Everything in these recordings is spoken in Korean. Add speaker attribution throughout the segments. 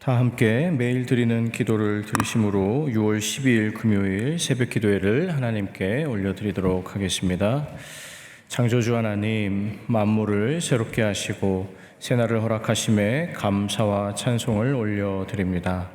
Speaker 1: 다 함께 매일 드리는 기도를 드리심으로 6월 12일 금요일 새벽 기도회를 하나님께 올려드리도록 하겠습니다. 창조주 하나님, 만물을 새롭게 하시고 새날을 허락하심에 감사와 찬송을 올려드립니다.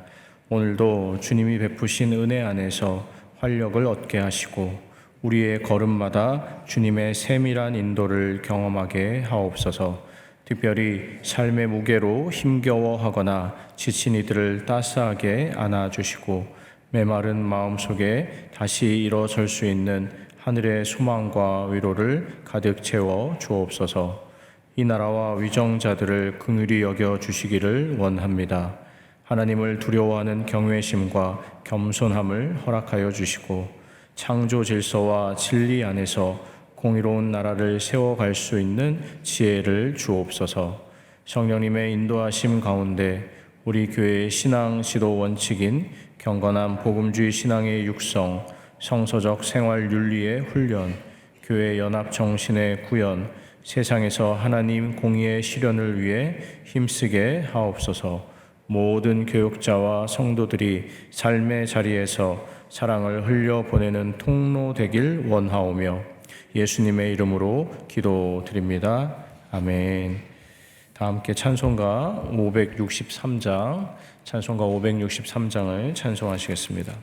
Speaker 1: 오늘도 주님이 베푸신 은혜 안에서 활력을 얻게 하시고 우리의 걸음마다 주님의 세밀한 인도를 경험하게 하옵소서. 특별히 삶의 무게로 힘겨워하거나 지친 이들을 따스하게 안아주시고 메마른 마음속에 다시 일어설 수 있는 하늘의 소망과 위로를 가득 채워 주옵소서. 이 나라와 위정자들을 긍휼히 여겨 주시기를 원합니다. 하나님을 두려워하는 경외심과 겸손함을 허락하여 주시고 창조 질서와 진리 안에서 공의로운 나라를 세워갈 수 있는 지혜를 주옵소서. 성령님의 인도하심 가운데 우리 교회의 신앙 지도 원칙인 경건한 복음주의 신앙의 육성, 성서적 생활 윤리의 훈련, 교회 연합 정신의 구현, 세상에서 하나님 공의의 실현을 위해 힘쓰게 하옵소서. 모든 교육자와 성도들이 삶의 자리에서 사랑을 흘려보내는 통로 되길 원하오며 예수님의 이름으로 기도드립니다. 아멘. 다 함께 찬송가 563장을 찬송하시겠습니다.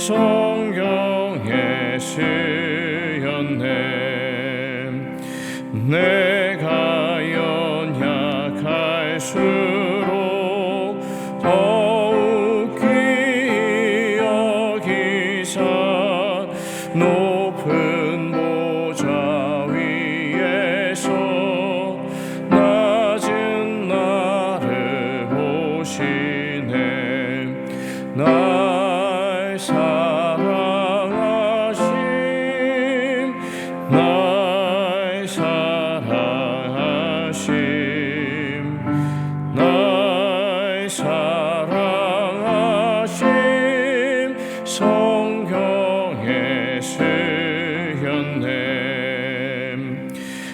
Speaker 2: 성경에 쓰였네. 내가 연약할수록 더욱 귀히 여기사 높은 보좌 위에서 낮은 나를 보시네. 날 사랑하심, 날 사랑하심, 날 사랑하심. 성경에 쓰였네.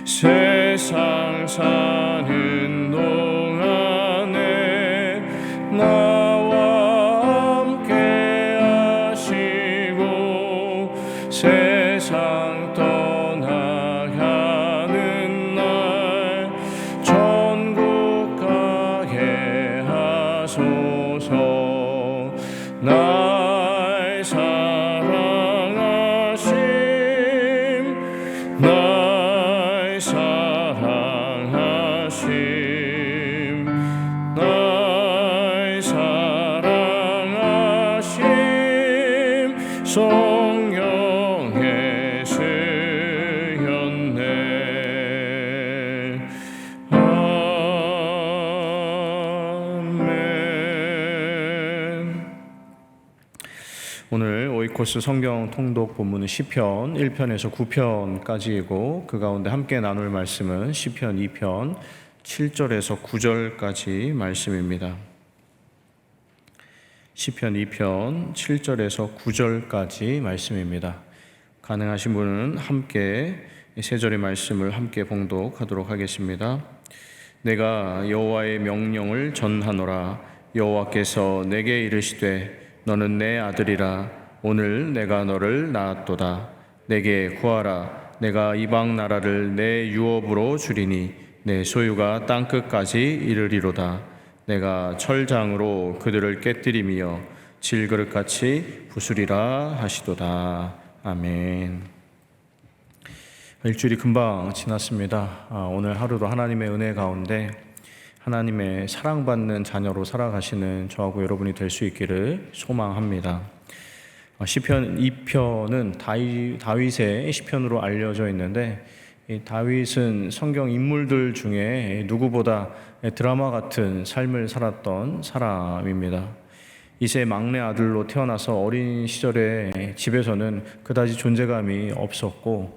Speaker 2: 세상 사는 동안에 나와 함께 하시고 세상 떠나가는 날 천국 가게 하소서. 날 사랑하심, 날 사랑하심, 날 사랑하심. 성경에 쓰였네.
Speaker 1: 에코스 성경 통독 본문은 시편 1편에서 9편까지이고 그 가운데 함께 나눌 말씀은 시편 2편 7절에서 9절까지 말씀입니다. 시편 2편 7절에서 9절까지 말씀입니다. 가능하신 분은 함께 세 절의 말씀을 함께 봉독하도록 하겠습니다. 내가 여호와의 명령을 전하노라. 여호와께서 내게 이르시되 너는 내 아들이라. 오늘 내가 너를 낳았도다. 내게 구하라. 내가 이방 나라를 내 유업으로 주리니 내 소유가 땅끝까지 이르리로다. 내가 철장으로 그들을 깨뜨리며 질그릇같이 부수리라 하시도다. 아멘. 일주일이 금방 지났습니다. 오늘 하루도 하나님의 은혜 가운데 하나님의 사랑받는 자녀로 살아가시는 저하고 여러분이 될 수 있기를 소망합니다. 시편 2편은 다윗의 시편으로 알려져 있는데 이 다윗은 성경 인물들 중에 누구보다 드라마 같은 삶을 살았던 사람입니다. 이세의 막내 아들로 태어나서 어린 시절에 집에서는 그다지 존재감이 없었고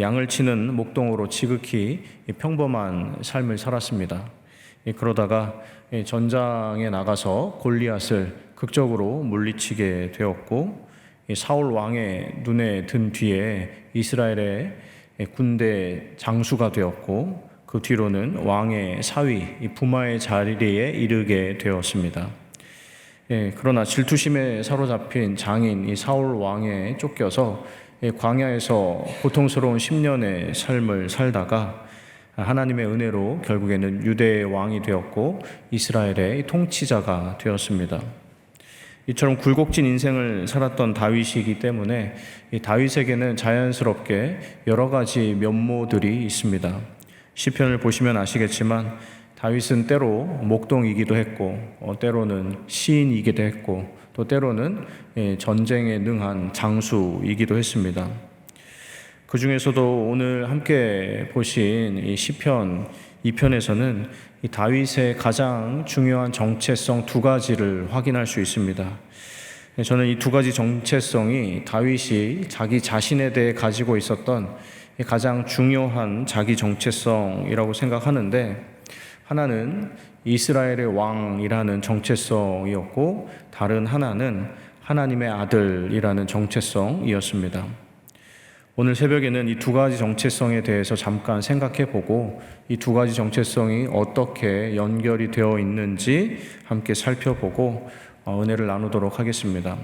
Speaker 1: 양을 치는 목동으로 지극히 평범한 삶을 살았습니다. 그러다가 전장에 나가서 골리앗을 극적으로 물리치게 되었고 사울 왕의 눈에 든 뒤에 이스라엘의 군대 장수가 되었고 그 뒤로는 왕의 사위 부마의 자리에 이르게 되었습니다. 그러나 질투심에 사로잡힌 장인 이 사울 왕에 쫓겨서 광야에서 고통스러운 10년의 삶을 살다가 하나님의 은혜로 결국에는 유대의 왕이 되었고 이스라엘의 통치자가 되었습니다. 이처럼 굴곡진 인생을 살았던 다윗이기 때문에 이 다윗에게는 자연스럽게 여러 가지 면모들이 있습니다. 시편을 보시면 아시겠지만 다윗은 때로 목동이기도 했고 때로는 시인이기도 했고 또 때로는 전쟁에 능한 장수이기도 했습니다. 그 중에서도 오늘 함께 보신 이 시편 2편에서는 이 다윗의 가장 중요한 정체성 두 가지를 확인할 수 있습니다. 저는 이 두 가지 정체성이 다윗이 자기 자신에 대해 가지고 있었던 가장 중요한 자기 정체성이라고 생각하는데, 하나는 이스라엘의 왕이라는 정체성이었고 다른 하나는 하나님의 아들이라는 정체성이었습니다. 오늘 새벽에는 이 두 가지 정체성에 대해서 잠깐 생각해 보고 이 두 가지 정체성이 어떻게 연결이 되어 있는지 함께 살펴보고 은혜를 나누도록 하겠습니다.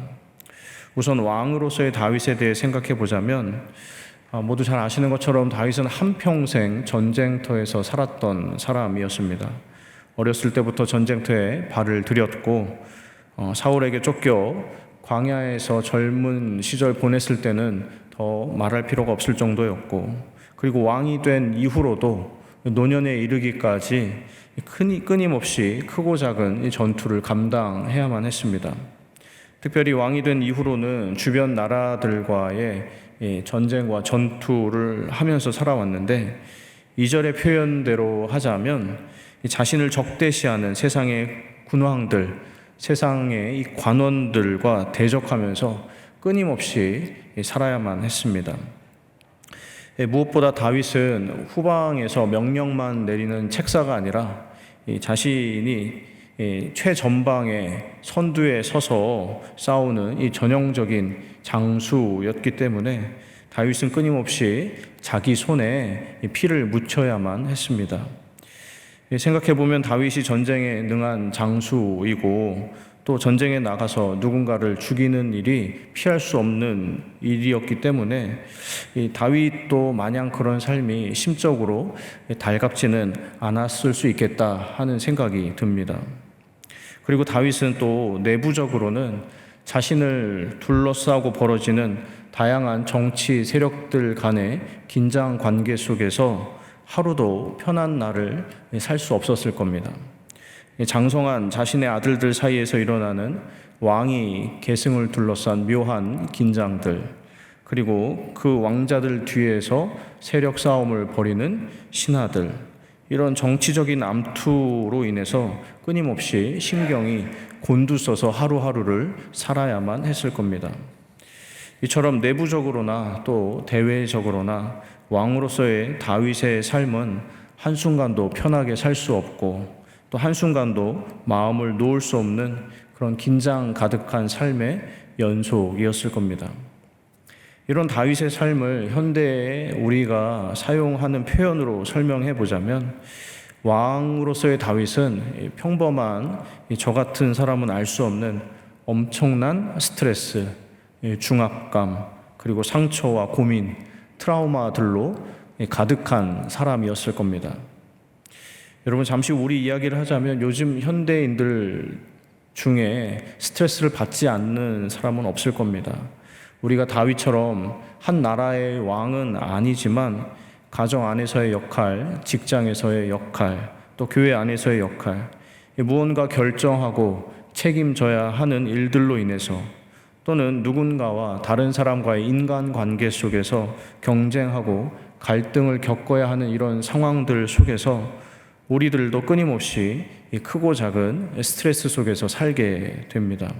Speaker 1: 우선 왕으로서의 다윗에 대해 생각해 보자면 모두 잘 아시는 것처럼 다윗은 한평생 전쟁터에서 살았던 사람이었습니다. 어렸을 때부터 전쟁터에 발을 들였고 사울에게 쫓겨 광야에서 젊은 시절 보냈을 때는 더 말할 필요가 없을 정도였고, 그리고 왕이 된 이후로도 노년에 이르기까지 끊임없이 크고 작은 이 전투를 감당해야만 했습니다. 특별히 왕이 된 이후로는 주변 나라들과의 전쟁과 전투를 하면서 살아왔는데, 2절의 표현대로 하자면 자신을 적대시하는 세상의 군왕들, 세상의 이 관원들과 대적하면서 끊임없이 살아야만 했습니다. 무엇보다 다윗은 후방에서 명령만 내리는 책사가 아니라 자신이 최전방의 선두에 서서 싸우는 이 전형적인 장수였기 때문에 다윗은 끊임없이 자기 손에 피를 묻혀야만 했습니다. 생각해보면 다윗이 전쟁에 능한 장수이고 또 전쟁에 나가서 누군가를 죽이는 일이 피할 수 없는 일이었기 때문에 이 다윗도 마냥 그런 삶이 심적으로 달갑지는 않았을 수 있겠다 하는 생각이 듭니다. 그리고 다윗은 또 내부적으로는 자신을 둘러싸고 벌어지는 다양한 정치 세력들 간의 긴장 관계 속에서 하루도 편한 날을 살 수 없었을 겁니다. 장성한 자신의 아들들 사이에서 일어나는 왕위 계승을 둘러싼 묘한 긴장들, 그리고 그 왕자들 뒤에서 세력 싸움을 벌이는 신하들, 이런 정치적인 암투로 인해서 끊임없이 신경이 곤두서서 하루하루를 살아야만 했을 겁니다. 이처럼 내부적으로나 또 대외적으로나 왕으로서의 다윗의 삶은 한순간도 편하게 살 수 없고 또 한순간도 마음을 놓을 수 없는 그런 긴장 가득한 삶의 연속이었을 겁니다. 이런 다윗의 삶을 현대에 우리가 사용하는 표현으로 설명해 보자면 왕으로서의 다윗은 평범한 저 같은 사람은 알 수 없는 엄청난 스트레스, 중압감, 그리고 상처와 고민, 트라우마들로 가득한 사람이었을 겁니다. 여러분, 잠시 우리 이야기를 하자면 요즘 현대인들 중에 스트레스를 받지 않는 사람은 없을 겁니다. 우리가 다윗처럼 한 나라의 왕은 아니지만 가정 안에서의 역할, 직장에서의 역할, 또 교회 안에서의 역할, 무언가 결정하고 책임져야 하는 일들로 인해서 또는 누군가와 다른 사람과의 인간관계 속에서 경쟁하고 갈등을 겪어야 하는 이런 상황들 속에서 우리들도 끊임없이 크고 작은 스트레스 속에서 살게 됩니다.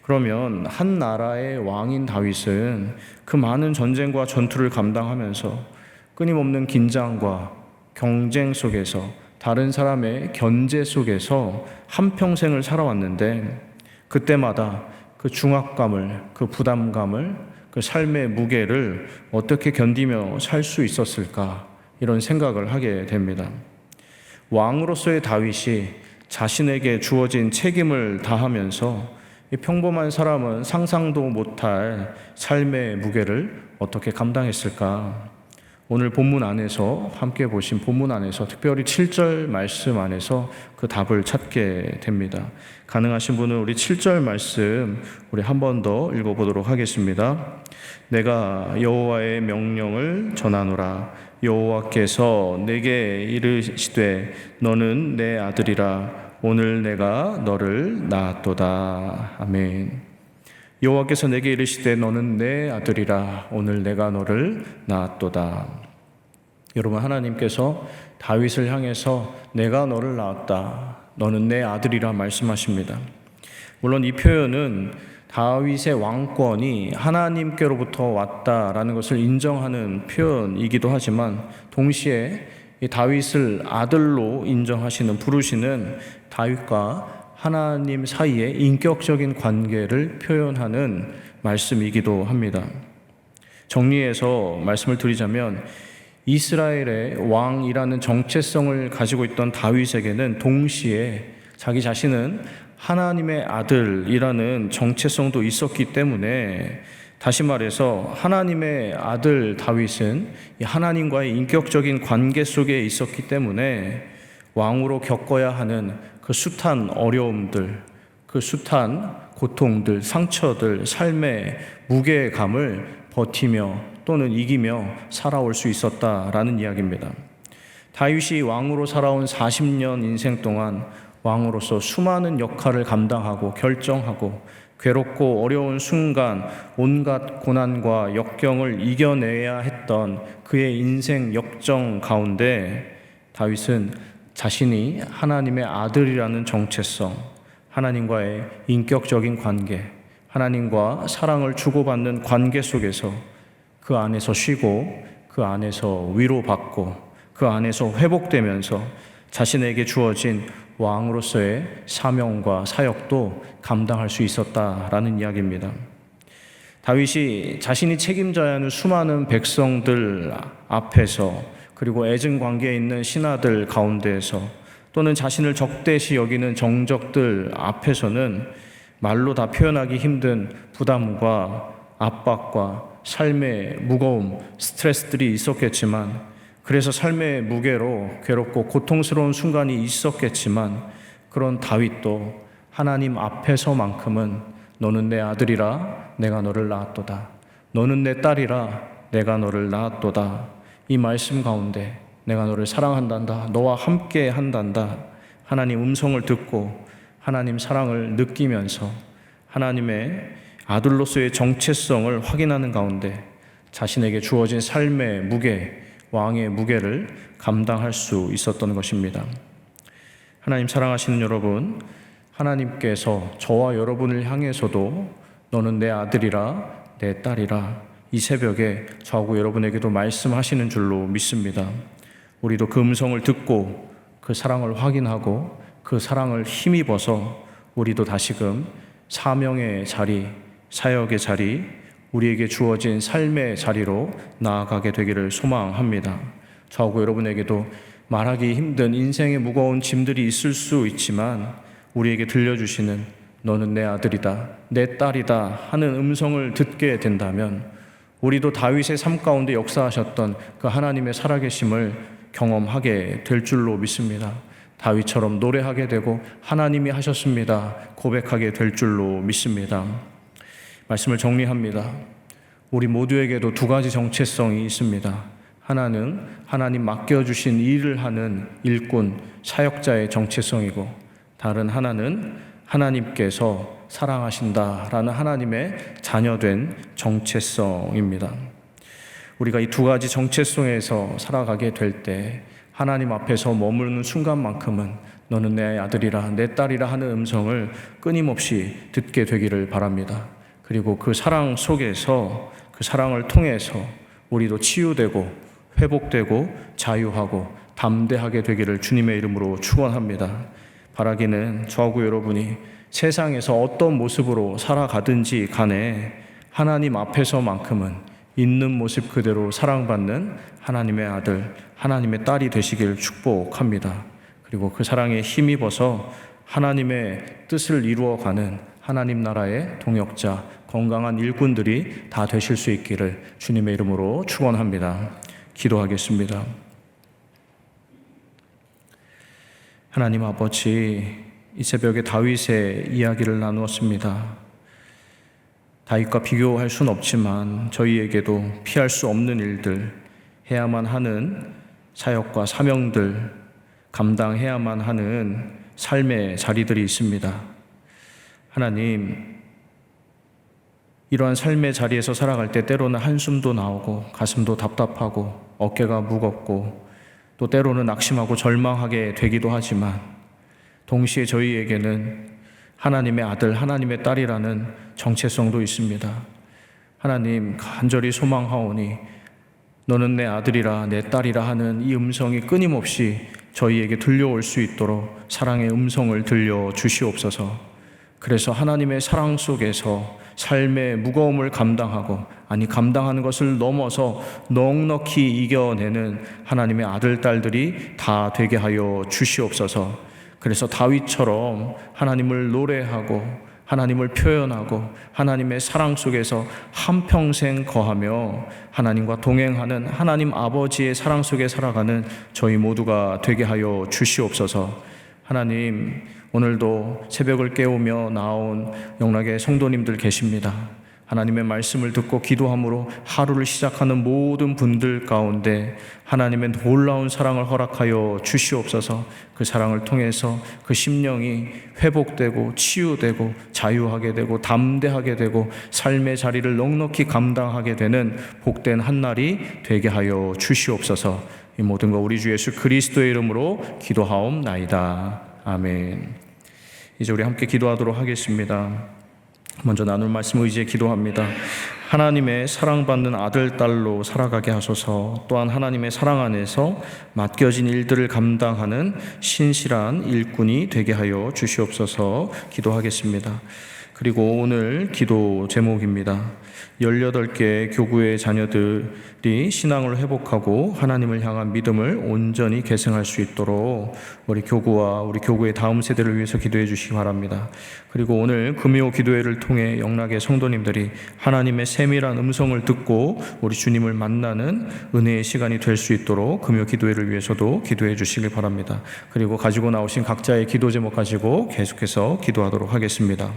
Speaker 1: 그러면 한 나라의 왕인 다윗은 그 많은 전쟁과 전투를 감당하면서 끊임없는 긴장과 경쟁 속에서 다른 사람의 견제 속에서 한평생을 살아왔는데 그때마다 그 중압감을, 그 부담감을, 그 삶의 무게를 어떻게 견디며 살 수 있었을까 이런 생각을 하게 됩니다. 왕으로서의 다윗이 자신에게 주어진 책임을 다하면서 이 평범한 사람은 상상도 못할 삶의 무게를 어떻게 감당했을까? 오늘 본문 안에서 함께 보신 본문 안에서 특별히 7절 말씀 안에서 그 답을 찾게 됩니다. 가능하신 분은 우리 7절 말씀 우리 한 번 더 읽어보도록 하겠습니다. 내가 여호와의 명령을 전하노라. 여호와께서 내게 이르시되 너는 내 아들이라. 오늘 내가 너를 낳았도다. 아멘. 여호와께서 내게 이르시되 너는 내 아들이라. 오늘 내가 너를 낳았도다. 여러분, 하나님께서 다윗을 향해서 내가 너를 낳았다, 너는 내 아들이라 말씀하십니다. 물론 이 표현은 다윗의 왕권이 하나님께로부터 왔다라는 것을 인정하는 표현이기도 하지만 동시에 이 다윗을 아들로 인정하시는, 부르시는 다윗과 하나님 사이의 인격적인 관계를 표현하는 말씀이기도 합니다. 정리해서 말씀을 드리자면 이스라엘의 왕이라는 정체성을 가지고 있던 다윗에게는 동시에 자기 자신은 하나님의 아들이라는 정체성도 있었기 때문에, 다시 말해서 하나님의 아들 다윗은 하나님과의 인격적인 관계 속에 있었기 때문에 왕으로 겪어야 하는 그 숱한 어려움들, 그 숱한 고통들, 상처들, 삶의 무게감을 버티며 또는 이기며 살아올 수 있었다라는 이야기입니다. 다윗이 왕으로 살아온 40년 인생 동안 왕으로서 수많은 역할을 감당하고 결정하고 괴롭고 어려운 순간 온갖 고난과 역경을 이겨내야 했던 그의 인생 역정 가운데 다윗은 자신이 하나님의 아들이라는 정체성, 하나님과의 인격적인 관계, 하나님과 사랑을 주고받는 관계 속에서 그 안에서 쉬고 그 안에서 위로받고 그 안에서 회복되면서 자신에게 주어진 왕으로서의 사명과 사역도 감당할 수 있었다라는 이야기입니다. 다윗이 자신이 책임져야 하는 수많은 백성들 앞에서, 그리고 애증 관계에 있는 신하들 가운데에서, 또는 자신을 적대시 여기는 정적들 앞에서는 말로 다 표현하기 힘든 부담과 압박과 삶의 무거움, 스트레스들이 있었겠지만, 그래서 삶의 무게로 괴롭고 고통스러운 순간이 있었겠지만, 그런 다윗도 하나님 앞에서만큼은 너는 내 아들이라 내가 너를 낳았도다, 너는 내 딸이라 내가 너를 낳았도다, 이 말씀 가운데 내가 너를 사랑한단다, 너와 함께 한단다, 하나님 음성을 듣고 하나님 사랑을 느끼면서 하나님의 아들로서의 정체성을 확인하는 가운데 자신에게 주어진 삶의 무게, 왕의 무게를 감당할 수 있었던 것입니다. 하나님 사랑하시는 여러분, 하나님께서 저와 여러분을 향해서도 너는 내 아들이라 내 딸이라 이 새벽에 저하고 여러분에게도 말씀하시는 줄로 믿습니다. 우리도 그 음성을 듣고 그 사랑을 확인하고 그 사랑을 힘입어서 우리도 다시금 사명의 자리, 사역의 자리, 우리에게 주어진 삶의 자리로 나아가게 되기를 소망합니다. 저하고 여러분에게도 말하기 힘든 인생의 무거운 짐들이 있을 수 있지만 우리에게 들려주시는 너는 내 아들이다, 내 딸이다 하는 음성을 듣게 된다면 우리도 다윗의 삶 가운데 역사하셨던 그 하나님의 살아계심을 경험하게 될 줄로 믿습니다. 다윗처럼 노래하게 되고 하나님이 하셨습니다 고백하게 될 줄로 믿습니다. 말씀을 정리합니다. 우리 모두에게도 두 가지 정체성이 있습니다. 하나는 하나님 맡겨주신 일을 하는 일꾼, 사역자의 정체성이고, 다른 하나는 하나님께서 사랑하신다라는 하나님의 자녀된 정체성입니다. 우리가 이 두 가지 정체성에서 살아가게 될 때 하나님 앞에서 머무르는 순간만큼은 너는 내 아들이라 내 딸이라 하는 음성을 끊임없이 듣게 되기를 바랍니다. 그리고 그 사랑 속에서, 그 사랑을 통해서 우리도 치유되고 회복되고 자유하고 담대하게 되기를 주님의 이름으로 축원합니다. 바라기는 저하고 여러분이 세상에서 어떤 모습으로 살아가든지 간에 하나님 앞에서만큼은 있는 모습 그대로 사랑받는 하나님의 아들, 하나님의 딸이 되시길 축복합니다. 그리고 그 사랑에 힘입어서 하나님의 뜻을 이루어가는 하나님 나라의 동역자, 건강한 일꾼들이 다 되실 수 있기를 주님의 이름으로 축원합니다. 기도하겠습니다. 하나님 아버지, 이 새벽에 다윗의 이야기를 나누었습니다. 다윗과 비교할 수는 없지만 저희에게도 피할 수 없는 일들, 해야만 하는 사역과 사명들, 감당해야만 하는 삶의 자리들이 있습니다. 하나님, 이러한 삶의 자리에서 살아갈 때 때로는 한숨도 나오고 가슴도 답답하고 어깨가 무겁고 또 때로는 낙심하고 절망하게 되기도 하지만 동시에 저희에게는 하나님의 아들, 하나님의 딸이라는 정체성도 있습니다. 하나님, 간절히 소망하오니 너는 내 아들이라 내 딸이라 하는 이 음성이 끊임없이 저희에게 들려올 수 있도록 사랑의 음성을 들려주시옵소서. 그래서 하나님의 사랑 속에서 삶의 무거움을 감당하고, 아니 감당하는 것을 넘어서 넉넉히 이겨내는 하나님의 아들, 딸들이 다 되게 하여 주시옵소서. 그래서 다윗처럼 하나님을 노래하고 하나님을 표현하고 하나님의 사랑 속에서 한평생 거하며 하나님과 동행하는 하나님 아버지의 사랑 속에 살아가는 저희 모두가 되게 하여 주시옵소서. 하나님, 오늘도 새벽을 깨우며 나온 영락의 성도님들 계십니다. 하나님의 말씀을 듣고 기도함으로 하루를 시작하는 모든 분들 가운데 하나님의 놀라운 사랑을 허락하여 주시옵소서. 그 사랑을 통해서 그 심령이 회복되고 치유되고 자유하게 되고 담대하게 되고 삶의 자리를 넉넉히 감당하게 되는 복된 한날이 되게 하여 주시옵소서. 이 모든 거 우리 주 예수 그리스도의 이름으로 기도하옵나이다. 아멘. 이제 우리 함께 기도하도록 하겠습니다. 먼저 나눌 말씀 의지에 기도합니다. 하나님의 사랑받는 아들, 딸로 살아가게 하소서. 또한 하나님의 사랑 안에서 맡겨진 일들을 감당하는 신실한 일꾼이 되게 하여 주시옵소서. 기도하겠습니다. 그리고 오늘 기도 제목입니다. 18개 교구의 자녀들이 신앙을 회복하고 하나님을 향한 믿음을 온전히 계승할 수 있도록 우리 교구와 우리 교구의 다음 세대를 위해서 기도해 주시기 바랍니다. 그리고 오늘 금요 기도회를 통해 영락의 성도님들이 하나님의 세밀한 음성을 듣고 우리 주님을 만나는 은혜의 시간이 될 수 있도록 금요 기도회를 위해서도 기도해 주시길 바랍니다. 그리고 가지고 나오신 각자의 기도 제목 가지고 계속해서 기도하도록 하겠습니다.